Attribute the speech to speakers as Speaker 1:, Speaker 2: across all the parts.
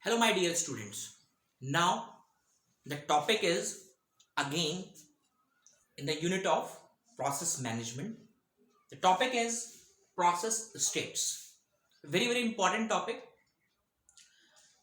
Speaker 1: Hello, my dear students. Now, the topic is again in the unit of process management. The topic is process states. Very, very important topic.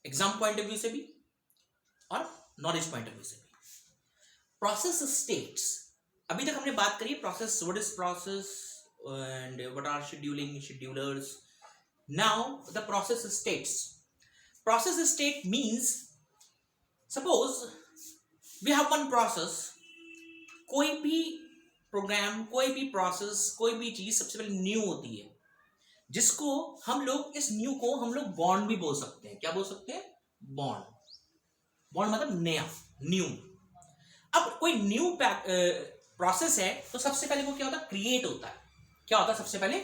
Speaker 1: Exam point of view से भी और knowledge point of view से भी. Process states. अभी तक हमने बात करी process, what is process and what are scheduling schedulers. Now the process states. Process state means suppose we have one process. कोई भी प्रोग्राम, कोई भी प्रोसेस, कोई भी चीज सबसे पहले न्यू होती है, जिसको हम लोग, इस न्यू को हम लोग बॉन्ड भी बोल सकते हैं. क्या बोल सकते हैं? बॉन्ड. बॉन्ड मतलब नया, न्यू. अब कोई न्यू प्रोसेस है तो सबसे पहले वो क्या होता है? क्रिएट होता है. क्या होता है? सबसे पहले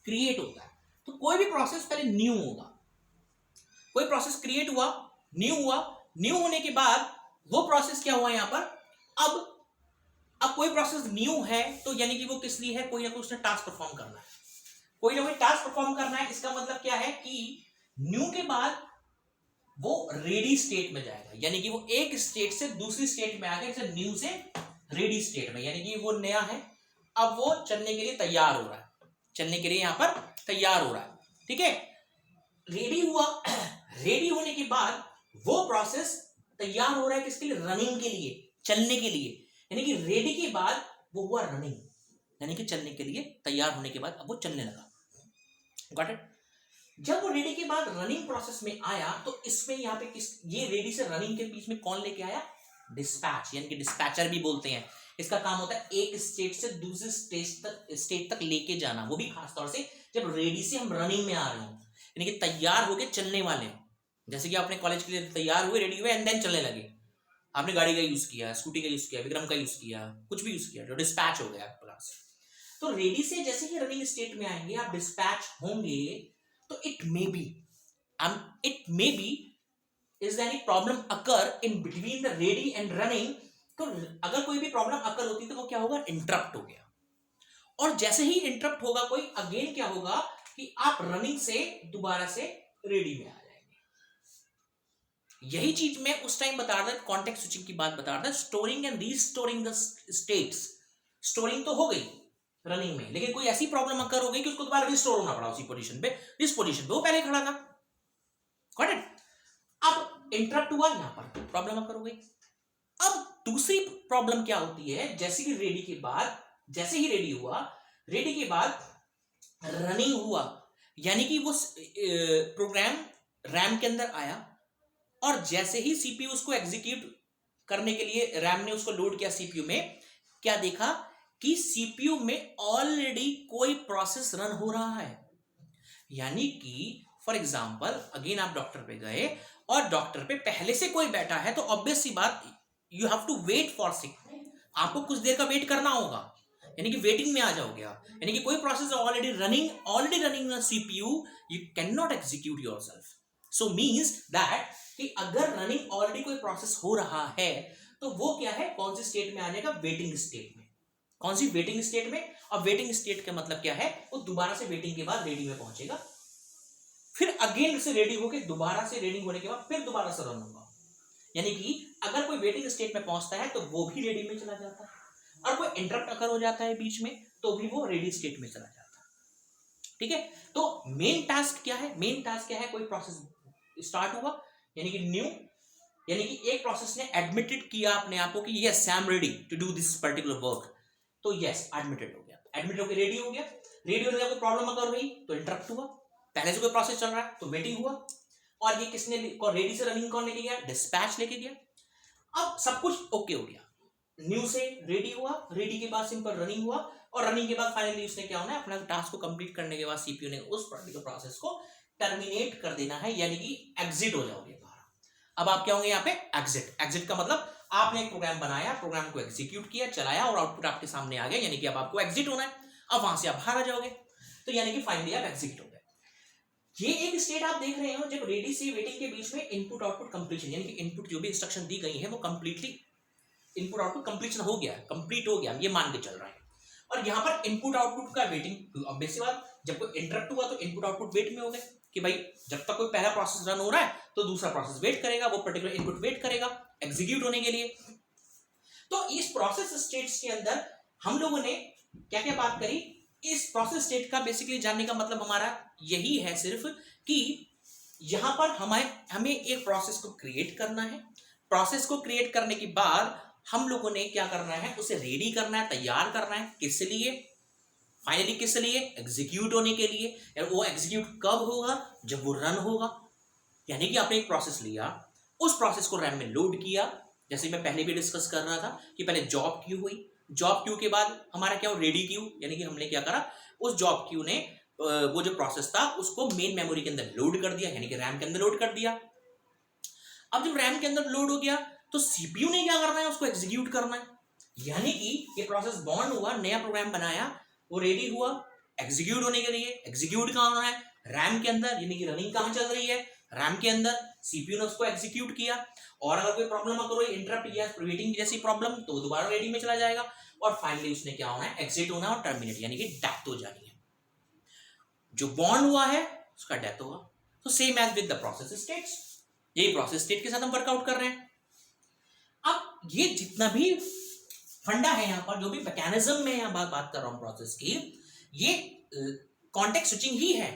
Speaker 1: क्रिएट होता है. तो कोई भी प्रोसेस पहले न्यू होगा. कोई प्रोसेस क्रिएट हुआ, न्यू हुआ. न्यू होने के बाद वो प्रोसेस क्या हुआ यहां पर? अब कोई प्रोसेस न्यू है तो यानी कि वो किस लिए है? कोई ना कोई उसने टास्क परफॉर्म करना है. कोई ना कोई टास्क परफॉर्म करना है. इसका मतलब क्या है कि न्यू के बाद वो रेडी स्टेट में जाएगा. यानी कि वो एक स्टेट से दूसरी स्टेट में आ गया. जैसे न्यू से रेडी स्टेट में, यानी कि वो नया है, अब वो चलने के लिए तैयार हो रहा है. चलने के लिए यहां पर तैयार हो रहा है. ठीक है, रेडी हुआ. रेडी होने के बाद वो प्रोसेस तैयार हो रहा है किसके लिए? रनिंग के लिए, चलने के लिए. यानी कि रेडी के बाद वो हुआ रनिंग, यानी कि चलने के लिए तैयार होने के बाद अब वो चलने लगा. Got it? जब वो रेडी के बाद रनिंग प्रोसेस में आया तो इसमें यहाँ पे ये रेडी से रनिंग के बीच में कौन लेके आया? डिस्पैच, यानी कि डिस्पैचर भी बोलते हैं. इसका काम होता है एक स्टेट से दूसरे स्टेट तक लेके जाना. वो भी खासतौर से जब रेडी से हम रनिंग में आ रहे हो, यानी कि तैयार होके चलने वाले हैं. जैसे कि आपने कॉलेज के लिए तैयार हुए, रेडी हुए एंड देन चलने लगे. आपने गाड़ी का यूज किया, स्कूटी का यूज किया, विक्रम का यूज किया, कुछ भी यूज किया, जो डिस्पैच हो गया आपके पास. तो रेडी से जैसे ही रनिंग स्टेट में आएंगे, आप डिस्पैच होंगे, तो it may be is any problem occur in between the ready and running. तो अगर कोई भी प्रॉब्लम अकर होती तो वो क्या होगा? इंटरप्ट हो गया. और जैसे ही इंटरप्ट होगा कोई, अगेन क्या होगा कि आप रनिंग से दोबारा से रेडी में आ जाएंगे. यही चीज मैं उस टाइम बता रहा था, कॉन्टेक्स्ट स्विचिंग की बात बता रहा था. Storing and restoring the states. Storing तो हो गई रनिंग में, लेकिन कोई ऐसी प्रॉब्लम अकर हो गई कि उसको दोबारा रिस्टोर होना पड़ा उसी पोजीशन पे, जिस पोजीशन पे वो पहले खड़ा था. Got it? अब इंटरप्ट हुआ, यहां पर प्रॉब्लम अकर हो गई. अब दूसरी प्रॉब्लम क्या होती है? जैसे ही रेडी के बाद, जैसे ही रेडी हुआ, रेडी के बाद रनिंग हुआ, यानी कि वो प्रोग्राम रैम के अंदर आया, और जैसे ही सीपीयू उसको एग्जीक्यूट करने के लिए रैम ने उसको लोड किया सीपीयू में, क्या देखा कि सीपीयू में ऑलरेडी कोई प्रोसेस रन हो रहा है. यानी कि फॉर एग्जांपल अगेन आप डॉक्टर पे गए और डॉक्टर पे पहले से कोई बैठा है, तो ऑब्वियस सी बात, you have to wait for sick. आपको कुछ देर का वेट करना होगा, यानी कि वेटिंग में आ जाओगे आप. यानी कि कोई process already running in CPU, you can not execute yourself. So means that कि अगर रनिंग ऑलरेडी कोई प्रोसेस हो रहा है तो वो क्या है? कौन सी स्टेट में आ जाएगा? वेटिंग स्टेट में. कौन सी? वेटिंग स्टेट में. और वेटिंग स्टेट का मतलब क्या है? वो दोबारा से वेटिंग के बाद रेडी में पहुंचेगा, फिर अगेन से रेडी होकर दोबारा से रेडी होने के बाद फिर दोबारा से रन होगा. यानी कि अगर कोई वेटिंग स्टेट में पहुंचता है तो वो भी रेडी में चला जाता है, और कोई इंटरप्ट अकर हो जाता है बीच में तो भी वो रेडी स्टेट में चला जाता है. ठीक है, तो मेन टास्क क्या है? मेन टास्क क्या है? कोई प्रोसेस स्टार्ट हुआ, यानी कि न्यू, यानी कि एक प्रोसेस ने एडमिटेड किया अपने आप को कि yes I am ready to do this particular work. तो यस, एडमिटेड हो गया, एडमिट होकर रेडी हो गया. रेडी होने का कोई प्रॉब्लम अगर हुई तो इंटरप्ट हुआ. पहले से कोई प्रोसेस चल रहा है तो वेटिंग हुआ. और ये किसने रेडी से रनिंग कौन लेके गया? डिस्पैच लेके गया. अब सब कुछ ओके हो गया. न्यू से रेडी हुआ, रेडी के बाद सिंपल रनिंग हुआ, और रनिंग के बाद फाइनली उसने क्या होना है? अपना टास्क को कंप्लीट करने के बाद सीपीयू ने उस पर्टिकुलर प्रोसेस को टर्मिनेट कर देना है, यानी कि एग्जिट हो जाओगे बाहर. अब आप क्या होंगे यहाँ पे? एग्जिट. एग्जिट का मतलब आपने एक प्रोग्राम बनाया, प्रोग्राम को एग्जीक्यूट किया, चलाया, और आउटपुट आपके सामने आ गया, यानी कि अब आपको एग्जिट होना है. अब वहां से आप बाहर आ जाओगे, तो यानी कि फाइनली आप एग्जिट हो गए. ये एक स्टेट आप देख रहे हो जब रेडी से वेटिंग के बीच में इनपुट आउटपुट कंप्लीशन, यानी कि इनपुट जो भी इंस्ट्रक्शन दी गई है वो कंप्लीटली इनपुट आउटपुट कंप्लीशन हो गया, कंप्लीट हो गया, ये मान के चल रहा है. और यहाँ पर इनपुट आउटपुट का वेटिंग, ऑब्वियस सी बात, जब कोई इंटरप्ट हुआ तो इनपुट आउटपुट वेट में हो गए. कि भाई जब तक कोई पहला प्रोसेस रन हो रहा है तो दूसरा प्रोसेस वेट करेगा, वो पर्टिकुलर इनपुट वेट करेगा एग्जीक्यूट होने के लिए। तो इस प्रोसेस स्टेट्स के अंदर हम लोगों ने क्या क्या बात करी, इस प्रोसेस स्टेट का बेसिकली जानने का मतलब हमारा यही है सिर्फ कि यहां पर हमें एक प्रोसेस को क्रिएट करना है, प्रोसेस को क्रिएट करने के बाद हम लोगों ने क्या करना है, उसे रेडी करना है, तैयार करना है, किस लिए, फाइनली किस लिए, एग्जीक्यूट होने के लिए। और वो एग्जीक्यूट कब होगा, जब वो रन होगा। यानी कि आपने एक प्रोसेस लिया, उस प्रोसेस को रैम में लोड किया, जैसे मैं पहले भी डिस्कस कर रहा था कि पहले जॉब क्यू हुई, जॉब क्यू के बाद हमारा क्या हो, रेडी क्यू, यानी कि हमने क्या करा, उस जॉब क्यू ने वो जो प्रोसेस था उसको मेन मेमोरी के अंदर लोड कर दिया, यानी कि रैम के अंदर लोड कर दिया। अब जब रैम के अंदर लोड हो गया तो सीपीयू ने क्या करना है, उसको एग्जीक्यूट करना है। यानी कि ये प्रोसेस बॉर्न हुआ, नया प्रोग्राम बनाया, वो रेडी हुआ एग्जीक्यूट होने के लिए। एग्जीक्यूट कहां होना है, रैम के अंदर, यानी कि रनिंग कहां चल रही है, रैम के अंदर। सीपीयू ने उसको एग्जीक्यूट किया, और अगर कोई प्रॉब्लम अगर इंटरप्ट या प्रीवेटिंग जैसी प्रॉब्लम तो वो दोबारा रेडी में चला जाएगा, और फाइनली उसने क्या होना है, एग्जिट होना और टर्मिनेट, यानी कि डेथ हो जानी है। जो बॉर्न हुआ है उसका डेथ होगा। तो same as with the process states, यही प्रोसेस स्टेट के साथ हम वर्कआउट कर रहे हैं। अब ये जितना भी फंडा है यहाँ पर, जो भी मैकेनिज्म में यहाँ बात कर रहा हूँ प्रोसेस की, ये कॉन्टेक्स्ट स्विचिंग ही है।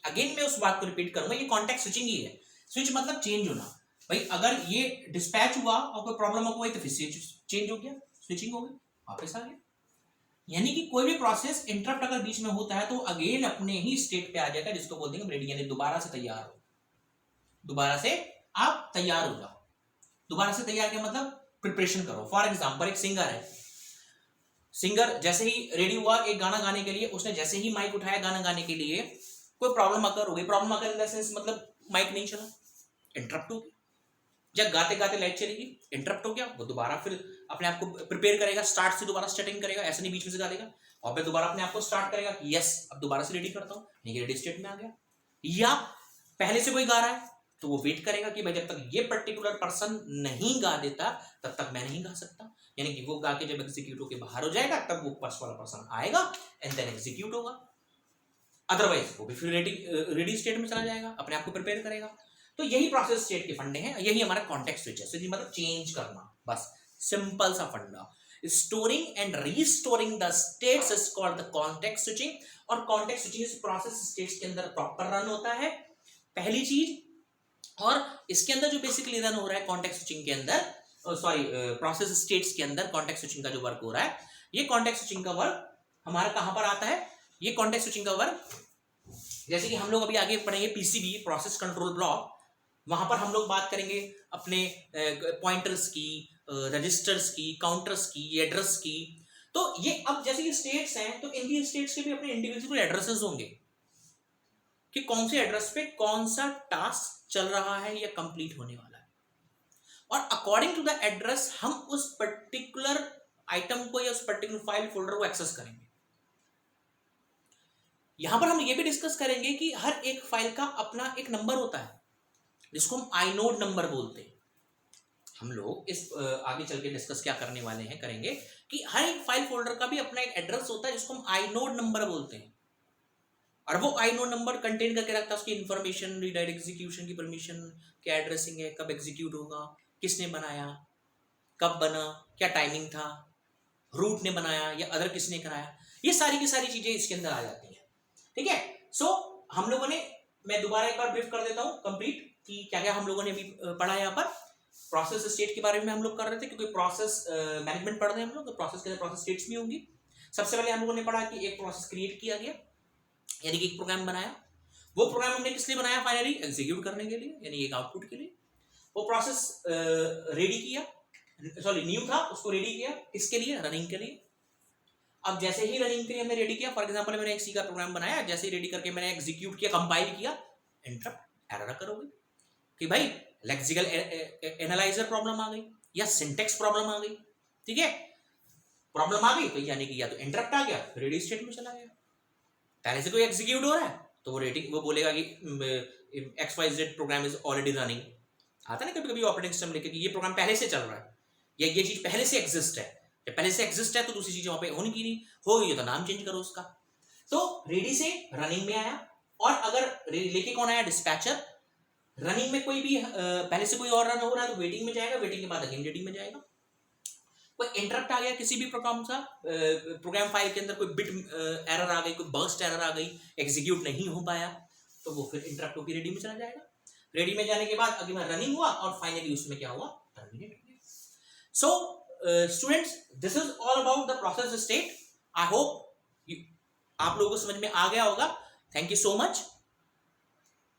Speaker 1: अगेन मैं उस बात को रिपीट करूंगा, ये कॉन्टेक्स्ट स्विचिंग ही है। स्विच मतलब चेंज होना। भाई अगर ये डिस्पैच हुआ और कोई प्रॉब्लम हो गई तो फिर से चेंज हो गया, स्विचिंग हो गई, वापस आ गया। यानी कि कोई भी प्रोसेस इंटरप्ट अगर बीच में होता है तो अगेन अपने ही स्टेट पे आ जाएगा, जिसको बोल देंगे रेडी, यानी दोबारा से तैयार हो, दोबारा से आप तैयार हो जाओ। दोबारा से तैयार क्या मतलब, प्रिपरेशन करो। फॉर एग्जांपल एक सिंगर है, सिंगर जैसे ही रेडी हुआ एक गाना गाने के लिए, उसने जैसे ही माइक उठाया गाना गाने के लिए, कोई प्रॉब्लम अकर हो गई। Problem occur in the sense मतलब माइक नहीं चला, इंटरप्ट हो गया। जब गाते गाते लाइट चली गई, इंटरप्ट हो गया, वो दोबारा फिर अपने आप को प्रिपेयर करेगा, स्टार्ट से दोबारा स्टार्टिंग करेगा, ऐसे नहीं बीच में से गा देगा, और फिर दोबारा अपने आप को स्टार्ट करेगा कि यस अब दोबारा से रेडी करता हूँ, नहीं रेडी स्टेट में आ गया। या पहले से कोई गा रहा है तो वो वेट करेगा कि भाई जब तक ये पर्टिकुलर पर्सन नहीं गा देता तब तक मैं नहीं गा सकता, यानी कि वो गा के जब एग्जीक्यूट होकर बाहर हो जाएगा तब वो फर्स्ट वाला पर्सन आएगा एंड देन एग्जीक्यूट होगा। अदरवाइज वो भी फिर रेडी स्टेट में चला जाएगा, अपने आप को प्रिपेयर करेगा। तो यही प्रोसेस स्टेट के फंडे हैं, यही हमारा कॉन्टेक्स्ट स्विच है। स्विच मतलब चेंज करना, बस सिंपल सा फंडा। Storing and restoring the states is called the context switching, और कॉन्टेक्स्ट स्विचिंग इस प्रोसेस स्टेट्स के अंदर प्रॉपर रन होता है, पहली चीज। और इसके अंदर जो बेसिकली रन हो रहा है कॉन्टेक्स्ट स्विचिंग के अंदर, सॉरी प्रोसेस स्टेट्स के अंदर कॉन्टेक्स्ट स्विचिंग का जो वर्क हो रहा है, ये कॉन्टेक्स्ट स्विचिंग का वर्क हमारा कहां पर आता है, ये कॉन्टेक्स्ट स्विचिंग का वर्क जैसे कि हम लोग अभी आगे पढ़ेंगे पीसीबी, प्रोसेस कंट्रोल ब्लॉक, वहां पर हम लोग बात करेंगे अपने पॉइंटर्स की, रजिस्टर्स की, काउंटर्स की, एड्रेस की। तो ये अब जैसे कि स्टेट्स हैं तो इनकी स्टेट्स के भी अपने इंडिविजुअल एड्रेसेस होंगे कि कौन से एड्रेस पे कौन सा टास्क चल रहा है या कंप्लीट होने वाला है, और अकॉर्डिंग टू द एड्रेस हम उस पर्टिकुलर आइटम को या उस पर्टिकुलर फाइल फोल्डर को एक्सेस करेंगे। यहां पर हम ये भी डिस्कस करेंगे कि हर एक फाइल का अपना एक नंबर होता है जिसको हम आइनोड नंबर बोलते हैं। हम लोग इस आगे चल के डिस्कस क्या करने वाले हैं, करेंगे कि हर एक फाइल फोल्डर का भी अपना एक एड्रेस होता है जिसको हम आइनोड नंबर बोलते हैं, और वो आइनोड नंबर कंटेन करके रखता है उसकी इंफॉर्मेशन, रीड राइट एग्जीक्यूशन की परमिशन, क्या एड्रेसिंग है, कब एग्जीक्यूट होगा, किसने बनाया, कब बना, क्या टाइमिंग था, रूट ने बनाया या अदर किसने कराया, ये सारी की सारी चीजें इसके अंदर आ जाती हैं। ठीक है, सो हम लोगों ने, मैं दोबारा एक बार ब्रीफ कर देता हूं कंप्लीट कि क्या क्या हम लोगों ने अभी पढ़ा। यहाँ पर प्रोसेस स्टेट के बारे में हम लोग कर रहे थे, क्योंकि प्रोसेस मैनेजमेंट पढ़ रहे हैं हम लोग, तो प्रोसेस के अंदर प्रोसेस स्टेट्स भी होंगी। सबसे पहले हम लोगों ने पढ़ा कि एक प्रोसेस क्रिएट किया गया, यानी कि एक प्रोग्राम बनाया, वो प्रोग्राम हमने किस लिए बनाया, फाइनली एग्जीक्यूट करने के लिए, यानी एक आउटपुट के लिए। वो प्रोसेस रेडी किया, सॉरी न्यू था, उसको रेडी किया किसके लिए, रनिंग के लिए। अब जैसे ही रनिंग के लिए हमने रेडी किया, फॉर एग्जांपल मैंने एक सी का प्रोग्राम बनाया, जैसे ही रेडी करके मैंने एग्जीक्यूट किया, कंपाइल किया, इंटरप्ट एरर करोगे कि भाई लेक्सिकल एनालाइजर प्रॉब्लम आ गई या सिंटेक्स प्रॉब्लम आ गई। ठीक है, प्रॉब्लम आ गई तो यानी कि या तो इंटरप्ट आ गया, रेडी स्टेट में चला गया। पहले से कोई एग्जीक्यूट हो रहा है तो वो रेटिंग, वो बोलेगा कि XYZ program is already running. आता ना कभी कभी ऑपरेटिंग सिस्टम लेके कि ये प्रोग्राम पहले से चल रहा है या ये चीज पहले से एग्जिस्ट है, जब पहले से एग्जिस्ट है तो दूसरी चीज वहां पे होने की नहीं, हो गई तो नाम चेंज करो उसका। तो रेडी से रनिंग में आया, और अगर लेके कौन आया, डिस्पैचर, रनिंग में कोई भी पहले से कोई और रन हो रहा है तो वेटिंग में जाएगा, वेटिंग के बाद अगेन रेडी में जाएगा। कोई इंटरप्ट आ गया किसी भी प्रोग्राम सा, प्रोग्राम फाइल के अंदर कोई बिट एरर आ गई, कोई बर्स्ट एरर आ गई, एग्जीक्यूट नहीं हो पाया, तो वो फिर इंटरप्ट होकर रेडी में चला जाएगा। रेडी में जाने के बाद अगेन रनिंग हुआ और फाइनली उसमें क्या हुआ, टर्मिनेट हो गया। So students, this is all about the process state. I hope आप लोगों को समझ में आ गया होगा। Thank you so much.